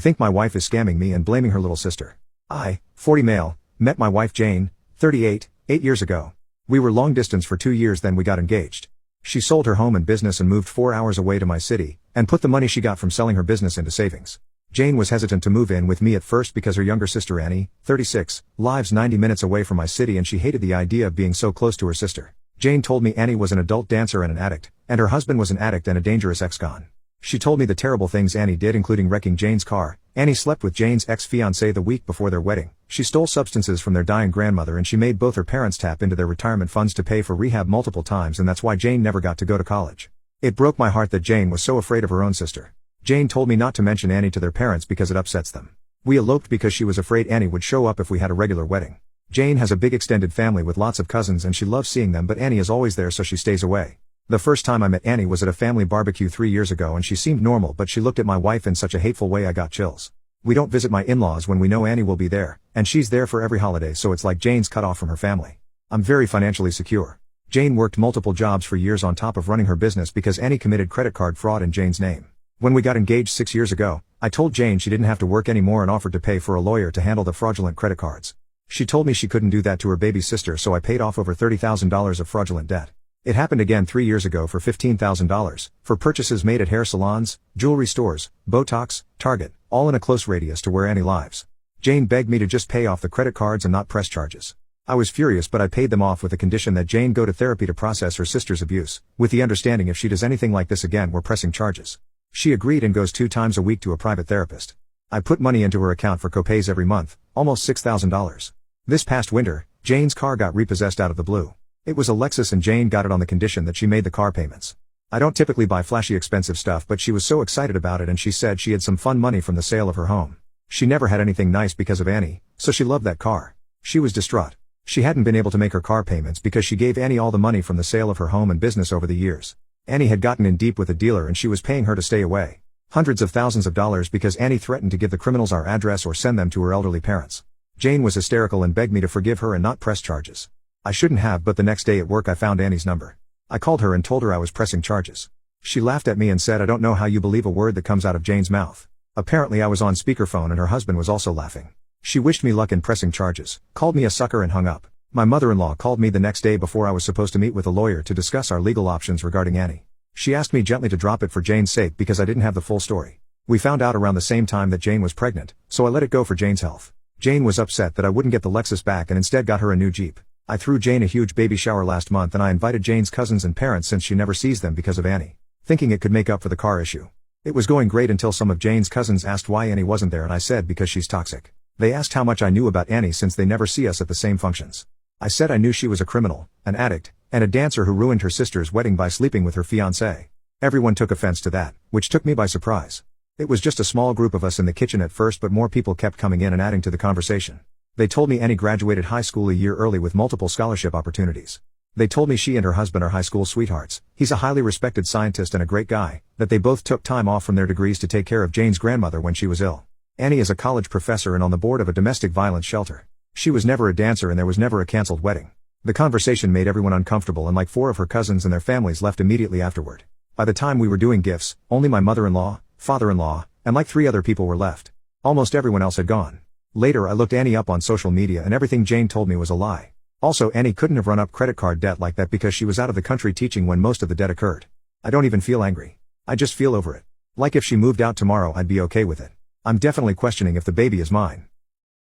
Think my wife is scamming me and blaming her little sister. I, 40 male, met my wife Jane, 38, 8 years ago. We were long distance for 2 years, then we got engaged. She sold her home and business and moved 4 hours away to my city, and put the money she got from selling her business into savings. Jane was hesitant to move in with me at first because her younger sister Annie, 36, lives 90 minutes away from my city and she hated the idea of being so close to her sister. Jane told me Annie was an adult dancer and an addict, and her husband was an addict and a dangerous ex-con. She told me the terrible things Annie did, including wrecking Jane's car. Annie slept with Jane's ex-fiancé the week before their wedding. She stole substances from their dying grandmother and she made both her parents tap into their retirement funds to pay for rehab multiple times, and that's why Jane never got to go to college. It broke my heart that Jane was so afraid of her own sister. Jane told me not to mention Annie to their parents because it upsets them. We eloped because she was afraid Annie would show up if we had a regular wedding. Jane has a big extended family with lots of cousins and she loves seeing them, but Annie is always there so she stays away. The first time I met Annie was at a family barbecue 3 years ago and she seemed normal, but she looked at my wife in such a hateful way I got chills. We don't visit my in-laws when we know Annie will be there, and she's there for every holiday, so it's like Jane's cut off from her family. I'm very financially secure. Jane worked multiple jobs for years on top of running her business because Annie committed credit card fraud in Jane's name. When we got engaged 6 years ago, I told Jane she didn't have to work anymore and offered to pay for a lawyer to handle the fraudulent credit cards. She told me she couldn't do that to her baby sister, so I paid off over $30,000 of fraudulent debt. It happened again 3 years ago for $15,000, for purchases made at hair salons, jewelry stores, Botox, Target, all in a close radius to where Annie lives. Jane begged me to just pay off the credit cards and not press charges. I was furious, but I paid them off with the condition that Jane go to therapy to process her sister's abuse, with the understanding if she does anything like this again we're pressing charges. She agreed and goes 2 times a week to a private therapist. I put money into her account for copays every month, almost $6,000. This past winter, Jane's car got repossessed out of the blue. It was a Lexus and Jane got it on the condition that she made the car payments. I don't typically buy flashy expensive stuff, but she was so excited about it and she said she had some fun money from the sale of her home. She never had anything nice because of Annie, so she loved that car. She was distraught. She hadn't been able to make her car payments because she gave Annie all the money from the sale of her home and business over the years. Annie had gotten in deep with a dealer and she was paying her to stay away. Hundreds of thousands of dollars because Annie threatened to give the criminals our address or send them to her elderly parents. Jane was hysterical and begged me to forgive her and not press charges. I shouldn't have, but the next day at work I found Annie's number. I called her and told her I was pressing charges. She laughed at me and said, "I don't know how you believe a word that comes out of Jane's mouth." Apparently I was on speakerphone and her husband was also laughing. She wished me luck in pressing charges, called me a sucker and hung up. My mother-in-law called me the next day before I was supposed to meet with a lawyer to discuss our legal options regarding Annie. She asked me gently to drop it for Jane's sake because I didn't have the full story. We found out around the same time that Jane was pregnant, so I let it go for Jane's health. Jane was upset that I wouldn't get the Lexus back and instead got her a new Jeep. I threw Jane a huge baby shower last month and I invited Jane's cousins and parents since she never sees them because of Annie, thinking it could make up for the car issue. It was going great until some of Jane's cousins asked why Annie wasn't there and I said because she's toxic. They asked how much I knew about Annie since they never see us at the same functions. I said I knew she was a criminal, an addict, and a dancer who ruined her sister's wedding by sleeping with her fiancé. Everyone took offense to that, which took me by surprise. It was just a small group of us in the kitchen at first, but more people kept coming in and adding to the conversation. They told me Annie graduated high school a year early with multiple scholarship opportunities. They told me she and her husband are high school sweethearts. He's a highly respected scientist and a great guy, that they both took time off from their degrees to take care of Jane's grandmother when she was ill. Annie is a college professor and on the board of a domestic violence shelter. She was never a dancer and there was never a canceled wedding. The conversation made everyone uncomfortable and like 4 of her cousins and their families left immediately afterward. By the time we were doing gifts, only my mother-in-law, father-in-law, and like 3 other people were left. Almost everyone else had gone. Later I looked Annie up on social media and everything Jane told me was a lie. Also, Annie couldn't have run up credit card debt like that because she was out of the country teaching when most of the debt occurred. I don't even feel angry. I just feel over it. Like if she moved out tomorrow I'd be okay with it. I'm definitely questioning if the baby is mine.